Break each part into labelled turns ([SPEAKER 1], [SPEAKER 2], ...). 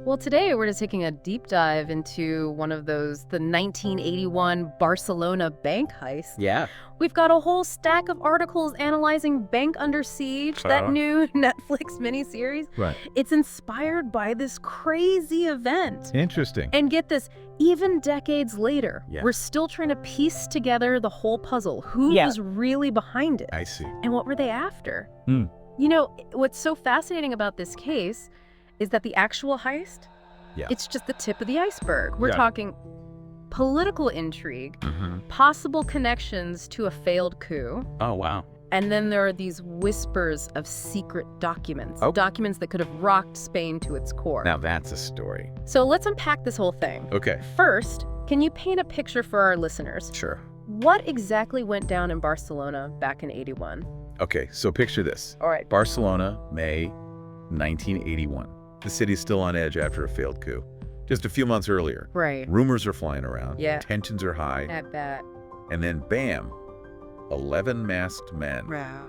[SPEAKER 1] Well, today we're just taking a deep dive into one of those, the 1981 Barcelona bank heist.
[SPEAKER 2] Yeah.
[SPEAKER 1] We've got a whole stack of articles analyzing Bank Under Siege, that new Netflix miniseries.
[SPEAKER 2] Right.
[SPEAKER 1] It's inspired by this crazy event.
[SPEAKER 2] Interesting.
[SPEAKER 1] And get this, even decades later,
[SPEAKER 2] Yeah.
[SPEAKER 1] we're still trying to piece together the whole puzzle. Who was really behind it?
[SPEAKER 2] I see.
[SPEAKER 1] And what were they after?
[SPEAKER 2] Hmm.
[SPEAKER 1] You know, what's so fascinating about this case is that the actual heist,
[SPEAKER 2] Yeah.
[SPEAKER 1] it's just the tip of the iceberg. We're
[SPEAKER 2] Yeah.
[SPEAKER 1] talking political intrigue,
[SPEAKER 2] Mm-hmm.
[SPEAKER 1] possible connections to a failed coup,
[SPEAKER 2] Oh, wow.
[SPEAKER 1] and then there are these whispers of secret documents,
[SPEAKER 2] Oh.
[SPEAKER 1] documents that could have rocked Spain to its core.
[SPEAKER 2] Now that's a story.
[SPEAKER 1] So let's unpack this whole thing.
[SPEAKER 2] Okay.
[SPEAKER 1] First, can you paint a picture for our listeners?
[SPEAKER 2] Sure.
[SPEAKER 1] What exactly went down in Barcelona back in 81?
[SPEAKER 2] Okay, so picture this.
[SPEAKER 1] All right.
[SPEAKER 2] Barcelona, May 1981. The city's still on edge after a failed coup. Just a few months earlier.
[SPEAKER 1] Right.
[SPEAKER 2] Rumors are flying around.
[SPEAKER 1] Yeah.
[SPEAKER 2] Tensions are high.
[SPEAKER 1] At that.
[SPEAKER 2] And then, bam, 11 masked men.
[SPEAKER 1] Wow.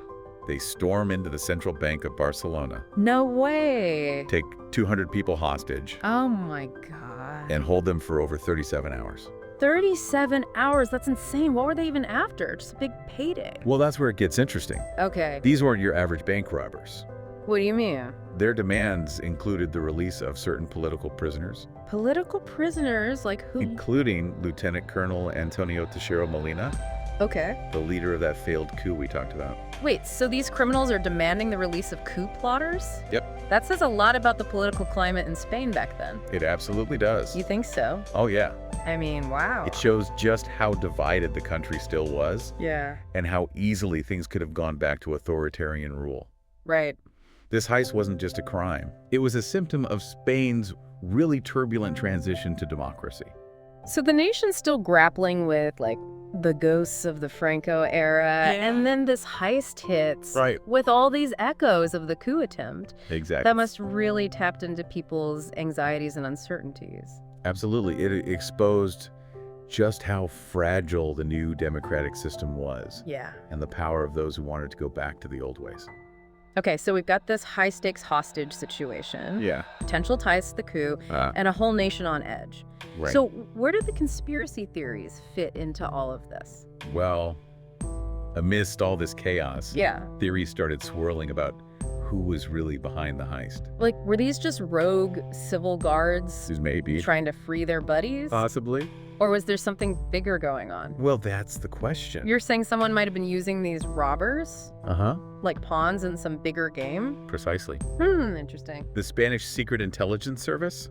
[SPEAKER 2] They storm into the central bank of Barcelona,
[SPEAKER 1] No way.
[SPEAKER 2] take 200 people hostage,
[SPEAKER 1] Oh my God.
[SPEAKER 2] and hold them for over 37 hours.
[SPEAKER 1] 37 hours, that's insane. What were they even after? Just a big payday.
[SPEAKER 2] Well, that's where it gets interesting.
[SPEAKER 1] Okay.
[SPEAKER 2] These weren't your average bank robbers.
[SPEAKER 1] What do you mean?
[SPEAKER 2] Their demands included the release of certain political prisoners,
[SPEAKER 1] Political prisoners? Like who?
[SPEAKER 2] including Lieutenant Colonel Antonio Teixeira Molina,
[SPEAKER 1] Okay.
[SPEAKER 2] the leader of that failed coup we talked about.
[SPEAKER 1] Wait, so these criminals are demanding the release of coup plotters?
[SPEAKER 2] Yep,
[SPEAKER 1] That says a lot about the political climate in Spain back then.
[SPEAKER 2] it absolutely does.
[SPEAKER 1] You think so?
[SPEAKER 2] Oh, yeah.
[SPEAKER 1] I mean, wow.
[SPEAKER 2] It shows just how divided the country still was
[SPEAKER 1] Yeah.
[SPEAKER 2] and how easily things could have gone back to authoritarian rule.
[SPEAKER 1] Right.
[SPEAKER 2] This heist wasn't just a crime. It was a symptom of Spain's really turbulent transition to democracy.
[SPEAKER 1] So the nation's still grappling with, like, the ghosts of the Franco era, and then this heist hits
[SPEAKER 2] Right.
[SPEAKER 1] with all these echoes of the coup attempt.
[SPEAKER 2] Exactly.
[SPEAKER 1] That must really tapped into people's anxieties and uncertainties.
[SPEAKER 2] Absolutely. It exposed just how fragile the new democratic system was
[SPEAKER 1] Yeah.
[SPEAKER 2] and the power of those who wanted to go back to the old ways.
[SPEAKER 1] Okay, so we've got this high-stakes hostage situation,
[SPEAKER 2] Yeah.
[SPEAKER 1] potential ties to the coup, and a whole nation on edge.
[SPEAKER 2] Right.
[SPEAKER 1] So where did the conspiracy theories fit into all of this?
[SPEAKER 2] Well, amidst all this chaos,
[SPEAKER 1] Yeah.
[SPEAKER 2] theories started swirling about who was really behind the heist.
[SPEAKER 1] Like, were these just rogue civil guards
[SPEAKER 2] Maybe.
[SPEAKER 1] trying to free their buddies?
[SPEAKER 2] Possibly.
[SPEAKER 1] Or was there something bigger going on?
[SPEAKER 2] Well, that's the question.
[SPEAKER 1] You're saying someone might have been using these robbers
[SPEAKER 2] Uh-huh.
[SPEAKER 1] like pawns in some bigger game?
[SPEAKER 2] Precisely.
[SPEAKER 1] Interesting.
[SPEAKER 2] The Spanish Secret Intelligence Service,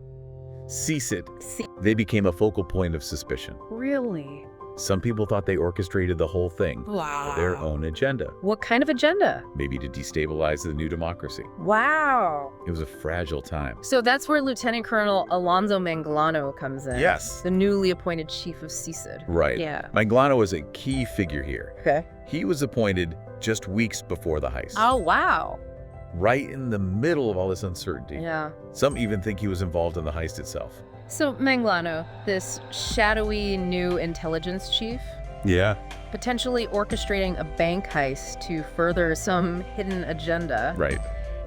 [SPEAKER 2] CICID,
[SPEAKER 1] See,
[SPEAKER 2] they became a focal point of suspicion.
[SPEAKER 1] really?
[SPEAKER 2] Some people thought they orchestrated the whole thing
[SPEAKER 1] Wow.
[SPEAKER 2] for their own agenda,
[SPEAKER 1] What kind of agenda?
[SPEAKER 2] maybe to destabilize the new democracy.
[SPEAKER 1] Wow.
[SPEAKER 2] It was a fragile time.
[SPEAKER 1] So that's where Lieutenant Colonel Alonso Manglano comes in.
[SPEAKER 2] Yes.
[SPEAKER 1] The newly appointed chief of CICID.
[SPEAKER 2] Right.
[SPEAKER 1] Yeah.
[SPEAKER 2] Manglano was a key figure here.
[SPEAKER 1] Okay.
[SPEAKER 2] He was appointed just weeks before the heist,
[SPEAKER 1] Oh, wow.
[SPEAKER 2] right in the middle of all this uncertainty.
[SPEAKER 1] Yeah.
[SPEAKER 2] Some even think he was involved in the heist itself.
[SPEAKER 1] So Manglano, this shadowy new intelligence chief,
[SPEAKER 2] Yeah.
[SPEAKER 1] potentially orchestrating a bank heist to further some hidden agenda.
[SPEAKER 2] Right.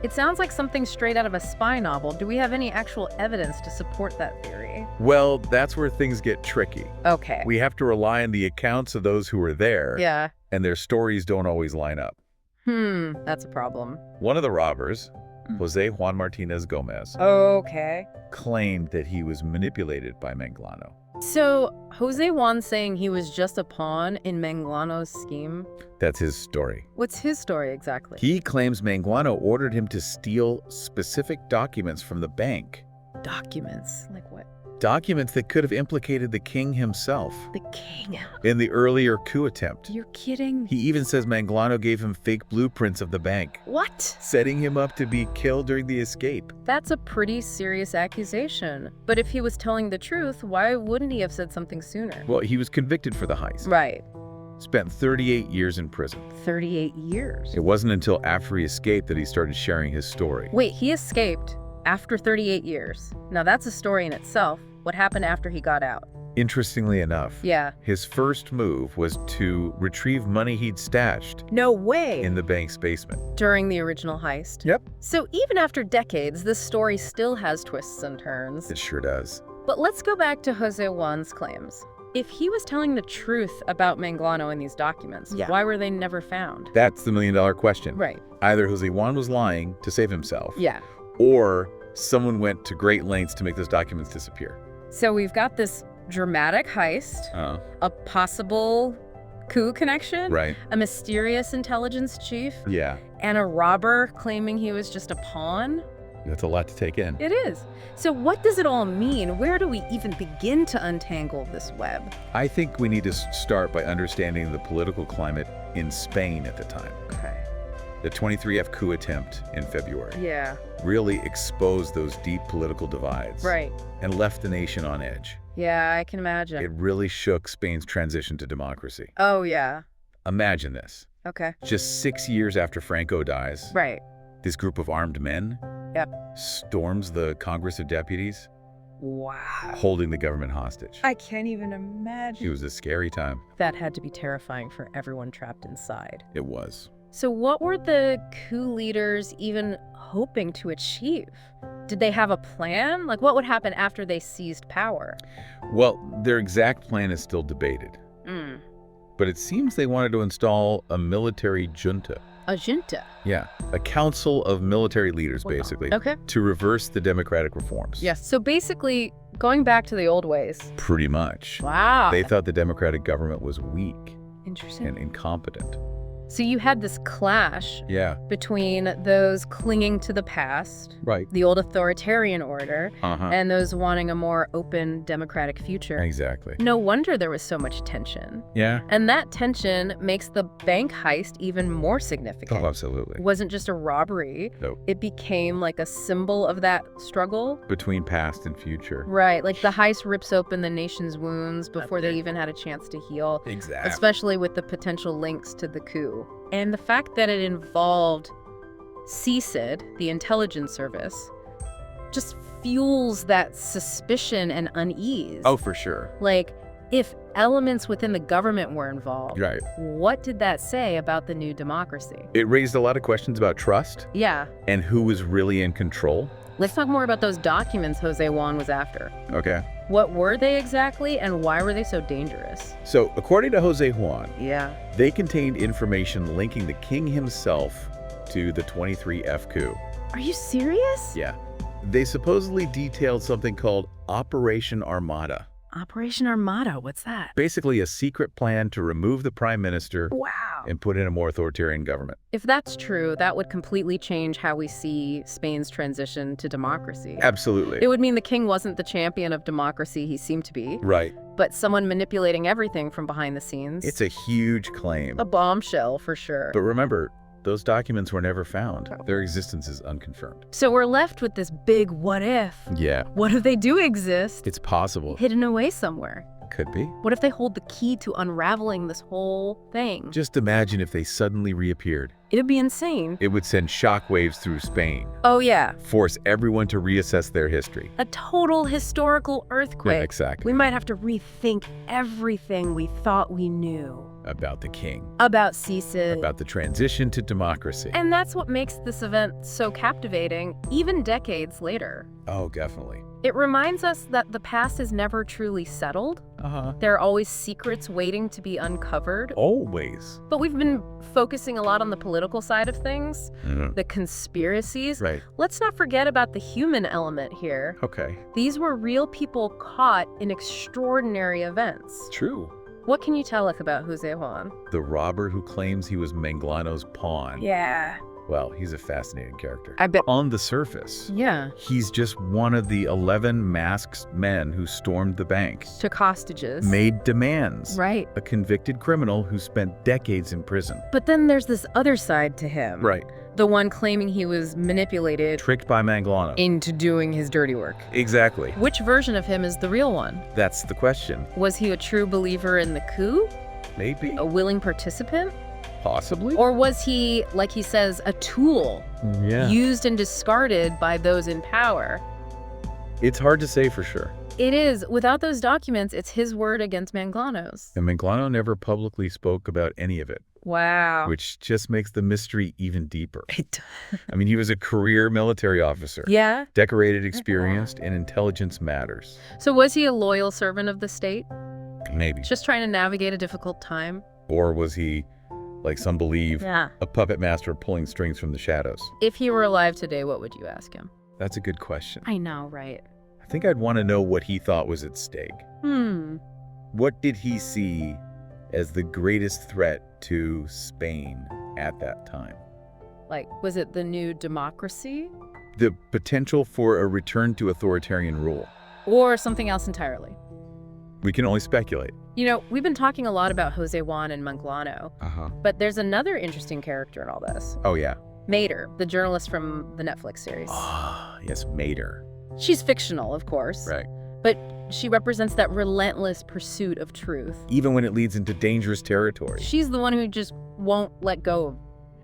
[SPEAKER 1] It sounds like something straight out of a spy novel. Do we have any actual evidence to support that theory?
[SPEAKER 2] Well, that's where things get tricky.
[SPEAKER 1] Okay.
[SPEAKER 2] We have to rely on the accounts of those who were there,
[SPEAKER 1] Yeah.
[SPEAKER 2] and their stories don't always line up.
[SPEAKER 1] That's a problem.
[SPEAKER 2] One of the robbers, Jose Juan Martinez Gomez,
[SPEAKER 1] Okay.
[SPEAKER 2] claimed that he was manipulated by Manglano.
[SPEAKER 1] So, Jose Juan saying he was just a pawn in Manglano's scheme?
[SPEAKER 2] That's his story.
[SPEAKER 1] What's his story exactly?
[SPEAKER 2] He claims Manglano ordered him to steal specific documents from the bank.
[SPEAKER 1] Documents? Like what?
[SPEAKER 2] Documents that could have implicated the king himself
[SPEAKER 1] The king?
[SPEAKER 2] in the earlier coup attempt.
[SPEAKER 1] You're kidding?
[SPEAKER 2] He even says Manglano gave him fake blueprints of the bank,
[SPEAKER 1] What?
[SPEAKER 2] setting him up to be killed during the escape.
[SPEAKER 1] That's a pretty serious accusation. But if he was telling the truth, why wouldn't he have said something sooner?
[SPEAKER 2] Well, he was convicted for the heist.
[SPEAKER 1] Right.
[SPEAKER 2] Spent 38 years in prison.
[SPEAKER 1] 38 years.
[SPEAKER 2] It wasn't until after he escaped that he started sharing his story.
[SPEAKER 1] Wait, he escaped after 38 years. Now that's a story in itself. What happened after he got out?
[SPEAKER 2] Interestingly enough,
[SPEAKER 1] Yeah.
[SPEAKER 2] his first move was to retrieve money he'd stashed
[SPEAKER 1] No way!
[SPEAKER 2] in the bank's basement.
[SPEAKER 1] During the original heist.
[SPEAKER 2] Yep.
[SPEAKER 1] So even after decades, this story still has twists and turns.
[SPEAKER 2] It sure does.
[SPEAKER 1] But let's go back to Jose Juan's claims. If he was telling the truth about Manglano in these documents,
[SPEAKER 2] Yeah.
[SPEAKER 1] why were they never found?
[SPEAKER 2] That's the million-dollar question.
[SPEAKER 1] Right.
[SPEAKER 2] Either Jose Juan was lying to save himself,
[SPEAKER 1] Yeah.
[SPEAKER 2] or someone went to great lengths to make those documents disappear.
[SPEAKER 1] So we've got this dramatic heist, a possible coup connection,
[SPEAKER 2] Right.
[SPEAKER 1] a mysterious intelligence chief,
[SPEAKER 2] Yeah.
[SPEAKER 1] and a robber claiming he was just a pawn.
[SPEAKER 2] That's a lot to take in.
[SPEAKER 1] It is. So what does it all mean? Where do we even begin to untangle this web?
[SPEAKER 2] I think we need to start by understanding the political climate in Spain at the time.
[SPEAKER 1] Okay.
[SPEAKER 2] The 23F coup attempt in February
[SPEAKER 1] Yeah.
[SPEAKER 2] really exposed those deep political divides
[SPEAKER 1] Right.
[SPEAKER 2] and left the nation on edge.
[SPEAKER 1] Yeah, I can imagine.
[SPEAKER 2] It really shook Spain's transition to democracy.
[SPEAKER 1] Oh, yeah.
[SPEAKER 2] Imagine this.
[SPEAKER 1] Okay.
[SPEAKER 2] Just 6 years after Franco dies,
[SPEAKER 1] Right.
[SPEAKER 2] this group of armed men
[SPEAKER 1] Yep.
[SPEAKER 2] storms the Congress of Deputies,
[SPEAKER 1] Wow.
[SPEAKER 2] holding the government hostage.
[SPEAKER 1] I can't even imagine.
[SPEAKER 2] It was a scary time.
[SPEAKER 1] That had to be terrifying for everyone trapped inside.
[SPEAKER 2] It was.
[SPEAKER 1] So what were the coup leaders even hoping to achieve? Did they have a plan? Like, what would happen after they seized power?
[SPEAKER 2] Well, their exact plan is still debated, but it seems they wanted to install a military junta.
[SPEAKER 1] A junta.
[SPEAKER 2] Yeah, a council of military leaders, basically,
[SPEAKER 1] Okay.
[SPEAKER 2] to reverse the democratic reforms.
[SPEAKER 1] Yes. So basically, going back to the old ways.
[SPEAKER 2] Pretty much.
[SPEAKER 1] Wow.
[SPEAKER 2] They thought the democratic government was weak
[SPEAKER 1] Interesting.
[SPEAKER 2] and incompetent.
[SPEAKER 1] So you had this clash
[SPEAKER 2] Yeah,
[SPEAKER 1] between those clinging to the past,
[SPEAKER 2] right.
[SPEAKER 1] the old authoritarian order,
[SPEAKER 2] Uh-huh.
[SPEAKER 1] and those wanting a more open democratic future.
[SPEAKER 2] Exactly.
[SPEAKER 1] No wonder there was so much tension.
[SPEAKER 2] Yeah.
[SPEAKER 1] And that tension makes the bank heist even more significant.
[SPEAKER 2] Oh, absolutely.
[SPEAKER 1] It wasn't just a robbery.
[SPEAKER 2] No.
[SPEAKER 1] It became like a symbol of that struggle.
[SPEAKER 2] Between past and future.
[SPEAKER 1] Right, like the heist rips open the nation's wounds before they even had a chance to heal,
[SPEAKER 2] Exactly.
[SPEAKER 1] especially with the potential links to the coup. And the fact that it involved CICID, the intelligence service, just fuels that suspicion and unease.
[SPEAKER 2] Oh, for sure.
[SPEAKER 1] Like, if elements within the government were involved,
[SPEAKER 2] Right.
[SPEAKER 1] what did that say about the new democracy?
[SPEAKER 2] It raised a lot of questions about trust
[SPEAKER 1] Yeah.
[SPEAKER 2] and who was really in control.
[SPEAKER 1] Let's talk more about those documents Jose Juan was after.
[SPEAKER 2] Okay.
[SPEAKER 1] What were they exactly, and why were they so dangerous?
[SPEAKER 2] So, according to Jose Juan,
[SPEAKER 1] Yeah.
[SPEAKER 2] they contained information linking the king himself to the 23F coup.
[SPEAKER 1] Are you serious?
[SPEAKER 2] Yeah. They supposedly detailed something called Operation Armada.
[SPEAKER 1] Operation Armada, what's that?
[SPEAKER 2] Basically a secret plan to remove the prime minister
[SPEAKER 1] Wow.
[SPEAKER 2] and put in a more authoritarian government.
[SPEAKER 1] If that's true, that would completely change how we see Spain's transition to democracy.
[SPEAKER 2] Absolutely.
[SPEAKER 1] It would mean the king wasn't the champion of democracy he seemed to be,
[SPEAKER 2] Right.
[SPEAKER 1] but someone manipulating everything from behind the scenes.
[SPEAKER 2] It's a huge claim.
[SPEAKER 1] a bombshell for sure.
[SPEAKER 2] But remember, those documents were never found. Their existence is unconfirmed.
[SPEAKER 1] So we're left with this big what if.
[SPEAKER 2] Yeah.
[SPEAKER 1] What if they do exist,
[SPEAKER 2] It's possible.
[SPEAKER 1] hidden away somewhere?
[SPEAKER 2] Could be.
[SPEAKER 1] What if they hold the key to unraveling this whole thing?
[SPEAKER 2] Just imagine if they suddenly reappeared.
[SPEAKER 1] It'd be insane.
[SPEAKER 2] It would send shockwaves through Spain,
[SPEAKER 1] Oh yeah,
[SPEAKER 2] force everyone to reassess their history.
[SPEAKER 1] a total historical earthquake.
[SPEAKER 2] Yeah, exactly.
[SPEAKER 1] We might have to rethink everything we thought we knew
[SPEAKER 2] About the king,
[SPEAKER 1] about CICID.
[SPEAKER 2] about the transition to democracy.
[SPEAKER 1] And that's what makes this event so captivating, even decades later.
[SPEAKER 2] Oh, definitely.
[SPEAKER 1] It reminds us that the past is never truly settled.
[SPEAKER 2] Uh-huh.
[SPEAKER 1] There are always secrets waiting to be uncovered.
[SPEAKER 2] Always.
[SPEAKER 1] But we've been focusing a lot on the political side of things,
[SPEAKER 2] Mhm.
[SPEAKER 1] the conspiracies.
[SPEAKER 2] Right.
[SPEAKER 1] Let's not forget about the human element here.
[SPEAKER 2] Okay.
[SPEAKER 1] These were real people caught in extraordinary events.
[SPEAKER 2] True.
[SPEAKER 1] What can you tell us about Jose Juan?
[SPEAKER 2] The robber who claims he was Manglano's pawn.
[SPEAKER 1] Yeah.
[SPEAKER 2] Well, he's a fascinating character.
[SPEAKER 1] I bet.
[SPEAKER 2] On the surface,
[SPEAKER 1] Yeah.
[SPEAKER 2] he's just one of the 11 masked men who stormed the bank,
[SPEAKER 1] Took hostages.
[SPEAKER 2] made demands.
[SPEAKER 1] Right.
[SPEAKER 2] A convicted criminal who spent decades in prison.
[SPEAKER 1] But then there's this other side to him.
[SPEAKER 2] Right.
[SPEAKER 1] The one claiming he was manipulated
[SPEAKER 2] Tricked by Manglano.
[SPEAKER 1] into doing his dirty work.
[SPEAKER 2] Exactly.
[SPEAKER 1] Which version of him is the real one?
[SPEAKER 2] That's the question.
[SPEAKER 1] Was he a true believer in the coup?
[SPEAKER 2] Maybe.
[SPEAKER 1] A willing participant?
[SPEAKER 2] Possibly.
[SPEAKER 1] Or was he, like he says, a tool
[SPEAKER 2] Yeah.
[SPEAKER 1] used and discarded by those in power?
[SPEAKER 2] It's hard to say for sure.
[SPEAKER 1] It is. Without those documents, it's his word against Manglano's.
[SPEAKER 2] And Manglano never publicly spoke about any of it,
[SPEAKER 1] Wow.
[SPEAKER 2] which just makes the mystery even deeper. I mean, he was a career military officer.
[SPEAKER 1] Yeah.
[SPEAKER 2] Decorated, experienced, and intelligence matters.
[SPEAKER 1] So was he a loyal servant of the state?
[SPEAKER 2] Maybe.
[SPEAKER 1] Just trying to navigate a difficult time?
[SPEAKER 2] Or was he, like some believe,
[SPEAKER 1] Yeah.
[SPEAKER 2] a puppet master pulling strings from the shadows?
[SPEAKER 1] If he were alive today, what would you ask him?
[SPEAKER 2] That's a good question.
[SPEAKER 1] I know, right?
[SPEAKER 2] I think I'd want to know what he thought was at stake. What did he see as the greatest threat to Spain at that time?
[SPEAKER 1] Like, was it the new democracy?
[SPEAKER 2] The potential for a return to authoritarian rule.
[SPEAKER 1] Or something else entirely?
[SPEAKER 2] We can only speculate.
[SPEAKER 1] You know, we've been talking a lot about Jose Juan and Manglano, but there's another interesting character in all this.
[SPEAKER 2] Oh, yeah.
[SPEAKER 1] Mater, the journalist from the Netflix series.
[SPEAKER 2] Ah, yes, Mater.
[SPEAKER 1] She's fictional, of course.
[SPEAKER 2] Right.
[SPEAKER 1] But she represents that relentless pursuit of truth.
[SPEAKER 2] Even when it leads into dangerous territory.
[SPEAKER 1] She's the one who just won't let go of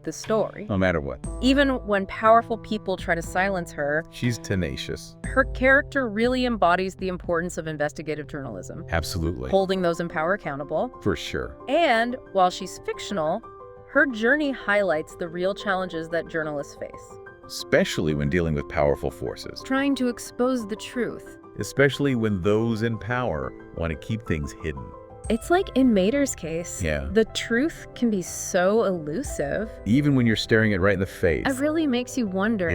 [SPEAKER 1] the story.
[SPEAKER 2] No matter what.
[SPEAKER 1] Even when powerful people try to silence her,
[SPEAKER 2] She's tenacious.
[SPEAKER 1] her character really embodies the importance of investigative journalism,
[SPEAKER 2] Absolutely.
[SPEAKER 1] holding those in power accountable.
[SPEAKER 2] For sure.
[SPEAKER 1] And while she's fictional, her journey highlights the real challenges that journalists face,
[SPEAKER 2] Especially when dealing with powerful forces.
[SPEAKER 1] trying to expose the truth.
[SPEAKER 2] Especially when those in power want to keep things hidden.
[SPEAKER 1] It's like in Mater's case,
[SPEAKER 2] Yeah.
[SPEAKER 1] the truth can be so elusive.
[SPEAKER 2] Even when you're staring it right in the face.
[SPEAKER 1] It really makes you wonder,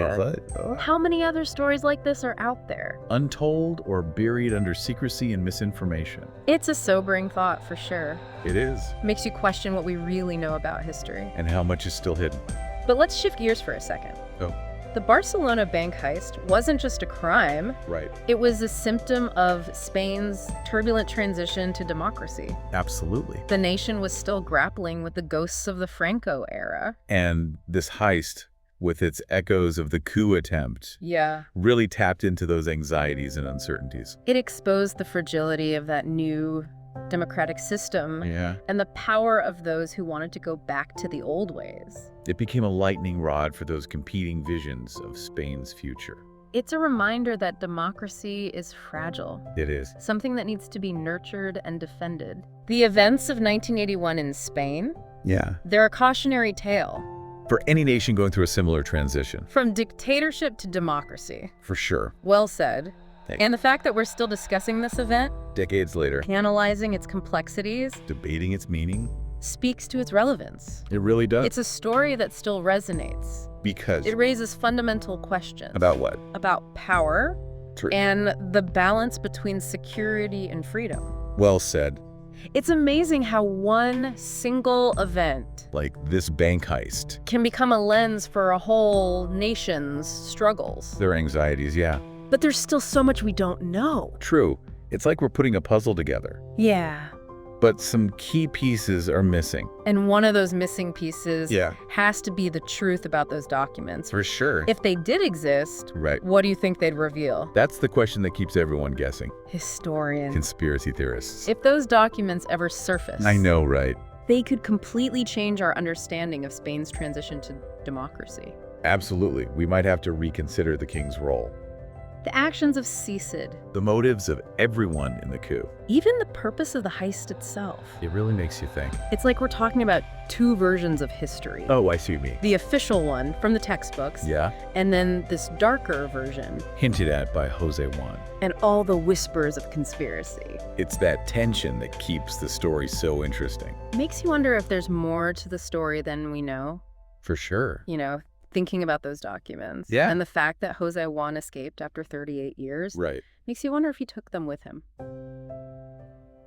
[SPEAKER 1] how many other stories like this are out there?
[SPEAKER 2] Untold or buried under secrecy and misinformation.
[SPEAKER 1] It's a sobering thought for sure.
[SPEAKER 2] It is.
[SPEAKER 1] Makes you question what we really know about history.
[SPEAKER 2] And how much is still hidden.
[SPEAKER 1] But let's shift gears for a second.
[SPEAKER 2] Oh.
[SPEAKER 1] The Barcelona bank heist wasn't just a crime.
[SPEAKER 2] Right.
[SPEAKER 1] It was a symptom of Spain's turbulent transition to democracy.
[SPEAKER 2] Absolutely.
[SPEAKER 1] The nation was still grappling with the ghosts of the Franco era.
[SPEAKER 2] And this heist, with its echoes of the coup attempt,
[SPEAKER 1] Yeah.
[SPEAKER 2] really tapped into those anxieties and uncertainties.
[SPEAKER 1] It exposed the fragility of that new democratic system
[SPEAKER 2] Yeah.
[SPEAKER 1] and the power of those who wanted to go back to the old ways.
[SPEAKER 2] It became a lightning rod for those competing visions of Spain's future.
[SPEAKER 1] It's a reminder that democracy is fragile,
[SPEAKER 2] It is.
[SPEAKER 1] something that needs to be nurtured and defended. The events of 1981 in Spain,
[SPEAKER 2] Yeah.
[SPEAKER 1] they're a cautionary tale.
[SPEAKER 2] For any nation going through a similar transition.
[SPEAKER 1] From dictatorship to democracy.
[SPEAKER 2] For sure.
[SPEAKER 1] Well said.
[SPEAKER 2] Thanks.
[SPEAKER 1] And the fact that we're still discussing this event,
[SPEAKER 2] Decades later,
[SPEAKER 1] analyzing its complexities,
[SPEAKER 2] debating its meaning.
[SPEAKER 1] speaks to its relevance.
[SPEAKER 2] It really does.
[SPEAKER 1] It's a story that still resonates.
[SPEAKER 2] Because.
[SPEAKER 1] It raises fundamental questions.
[SPEAKER 2] About what?
[SPEAKER 1] About power
[SPEAKER 2] True.
[SPEAKER 1] and the balance between security and freedom.
[SPEAKER 2] Well said.
[SPEAKER 1] It's amazing how one single event
[SPEAKER 2] Like this bank heist.
[SPEAKER 1] can become a lens for a whole nation's struggles.
[SPEAKER 2] Their anxieties, yeah.
[SPEAKER 1] But there's still so much we don't know.
[SPEAKER 2] True. It's like we're putting a puzzle together.
[SPEAKER 1] Yeah.
[SPEAKER 2] But some key pieces are missing.
[SPEAKER 1] And one of those missing pieces
[SPEAKER 2] Yeah.
[SPEAKER 1] has to be the truth about those documents.
[SPEAKER 2] For sure.
[SPEAKER 1] If they did exist,
[SPEAKER 2] Right.
[SPEAKER 1] what do you think they'd reveal?
[SPEAKER 2] That's the question that keeps everyone guessing.
[SPEAKER 1] Historians.
[SPEAKER 2] Conspiracy theorists.
[SPEAKER 1] If those documents ever surface,
[SPEAKER 2] I know, right?
[SPEAKER 1] they could completely change our understanding of Spain's transition to democracy.
[SPEAKER 2] Absolutely. We might have to reconsider the king's role.
[SPEAKER 1] The actions of Cecid,
[SPEAKER 2] The motives of everyone in the coup.
[SPEAKER 1] even the purpose of the heist itself.
[SPEAKER 2] It really makes you think.
[SPEAKER 1] It's like we're talking about two versions of history.
[SPEAKER 2] Oh, I see what you mean.
[SPEAKER 1] The official one from the textbooks,
[SPEAKER 2] Yeah.
[SPEAKER 1] and then this darker version,
[SPEAKER 2] Hinted at by Jose Juan.
[SPEAKER 1] and all the whispers of conspiracy.
[SPEAKER 2] It's that tension that keeps the story so interesting.
[SPEAKER 1] Makes you wonder if there's more to the story than we know.
[SPEAKER 2] For sure.
[SPEAKER 1] You know, thinking about those documents.
[SPEAKER 2] Yeah.
[SPEAKER 1] And the fact that Jose Juan escaped after 38 years
[SPEAKER 2] Right.
[SPEAKER 1] makes you wonder if he took them with him.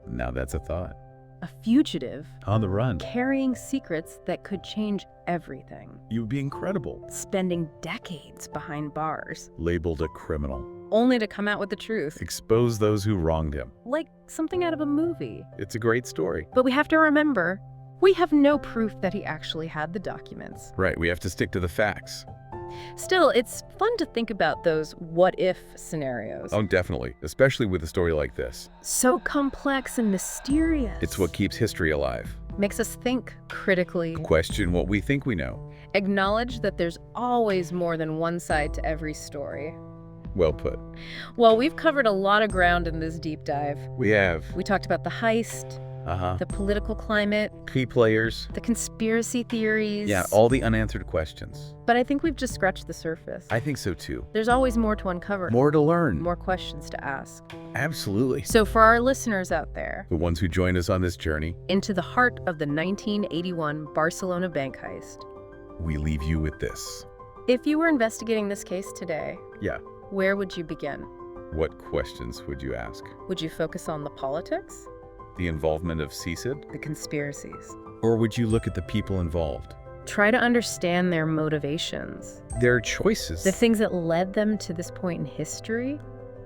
[SPEAKER 2] Now that's a thought.
[SPEAKER 1] A fugitive
[SPEAKER 2] On the run.
[SPEAKER 1] carrying secrets that could change everything.
[SPEAKER 2] You would be incredible.
[SPEAKER 1] Spending decades behind bars,
[SPEAKER 2] Labeled a criminal.
[SPEAKER 1] only to come out with the truth.
[SPEAKER 2] Expose those who wronged him.
[SPEAKER 1] Like something out of a movie.
[SPEAKER 2] It's a great story.
[SPEAKER 1] But we have to remember, we have no proof that he actually had the documents.
[SPEAKER 2] Right, we have to stick to the facts.
[SPEAKER 1] Still, it's fun to think about those what-if scenarios.
[SPEAKER 2] Oh, definitely. Especially with a story like this.
[SPEAKER 1] So complex and mysterious.
[SPEAKER 2] It's what keeps history alive.
[SPEAKER 1] makes us think critically,
[SPEAKER 2] Question what we think we know.
[SPEAKER 1] acknowledge that there's always more than one side to every story.
[SPEAKER 2] Well put.
[SPEAKER 1] Well, we've covered a lot of ground in this deep dive.
[SPEAKER 2] We have.
[SPEAKER 1] We talked about the heist, the political climate,
[SPEAKER 2] Key players.
[SPEAKER 1] the conspiracy theories.
[SPEAKER 2] Yeah, all the unanswered questions.
[SPEAKER 1] But I think we've just scratched the surface.
[SPEAKER 2] I think so too.
[SPEAKER 1] There's always more to uncover.
[SPEAKER 2] More to learn.
[SPEAKER 1] More questions to ask.
[SPEAKER 2] Absolutely.
[SPEAKER 1] So for our listeners out there,
[SPEAKER 2] The ones who joined us on this journey,
[SPEAKER 1] into the heart of the 1981 Barcelona bank heist,
[SPEAKER 2] we leave you with this.
[SPEAKER 1] if you were investigating this case today,
[SPEAKER 2] Yeah.
[SPEAKER 1] where would you begin?
[SPEAKER 2] What questions would you ask?
[SPEAKER 1] Would you focus on the politics?
[SPEAKER 2] The involvement of CSID?
[SPEAKER 1] The conspiracies?
[SPEAKER 2] Or would you look at the people involved?
[SPEAKER 1] Try to understand their motivations,
[SPEAKER 2] Their choices.
[SPEAKER 1] the things that led them to this point in history.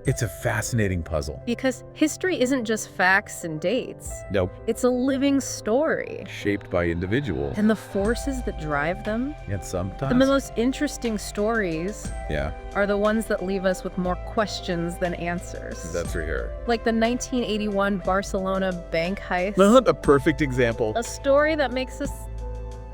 [SPEAKER 2] It's a fascinating puzzle.
[SPEAKER 1] Because history isn't just facts and dates.
[SPEAKER 2] Nope.
[SPEAKER 1] It's a living story.
[SPEAKER 2] Shaped by individuals.
[SPEAKER 1] And the forces that drive them,
[SPEAKER 2] And sometimes.
[SPEAKER 1] the most interesting stories
[SPEAKER 2] Yeah,
[SPEAKER 1] are the ones that leave us with more questions than answers.
[SPEAKER 2] that's for sure.
[SPEAKER 1] Like the 1981 Barcelona bank heist.
[SPEAKER 2] Not a perfect example.
[SPEAKER 1] A story that makes us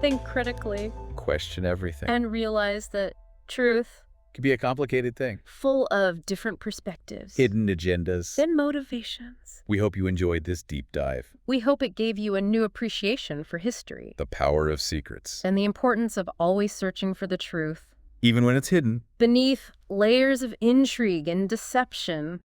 [SPEAKER 1] think critically
[SPEAKER 2] Question everything.
[SPEAKER 1] and realize that truth,
[SPEAKER 2] Could be a complicated thing.
[SPEAKER 1] full of different perspectives
[SPEAKER 2] Hidden agendas.
[SPEAKER 1] and motivations.
[SPEAKER 2] We hope you enjoyed this deep dive.
[SPEAKER 1] We hope it gave you a new appreciation for history
[SPEAKER 2] The power of secrets.
[SPEAKER 1] and the importance of always searching for the truth
[SPEAKER 2] Even when it's hidden.
[SPEAKER 1] beneath layers of intrigue and deception.